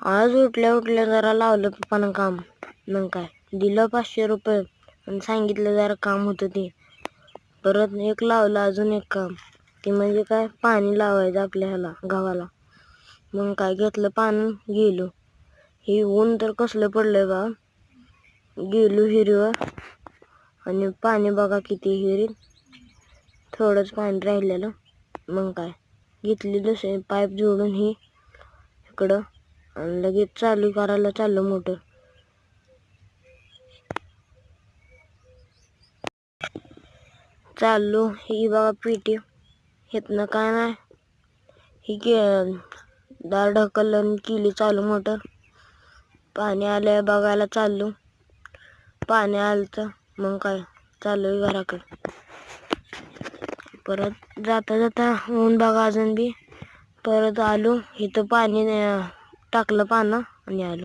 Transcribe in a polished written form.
आज उठल्या उठल्या जरा लावलं पप्पानं काम. मग काय दिलं 500 रुपये आणि सांगितलं जरा काम होतं ते. परत एक लावलं अजून एक काम, ते म्हणजे काय पाणी लावायचं आपल्या ह्याला गव्हाला. मग काय घेतलं पाणी गेलो. हे ऊन तर कसलं पडलंय बा. गेलो हिरीवर आणि पाणी बघा किती हिरीत, थोडंच पाणी राहिलेलं. मग काय घेतली दुसरी पाईप जोडून ही इकडं आणि लगेच चालू करायला चाललं मोटर. चाललो ही बघा पेटी, हेतनं काय नाही ही दार ढकललं केली चालू मोटर. पाणी आलंय बघायला चाललो. पाणी आलं मग काय चाललोय घराकडे. परत जाता जाता ऊन बघा अजून बी. परत आलो इथं पाणी टाकलं पानं आणि आलो.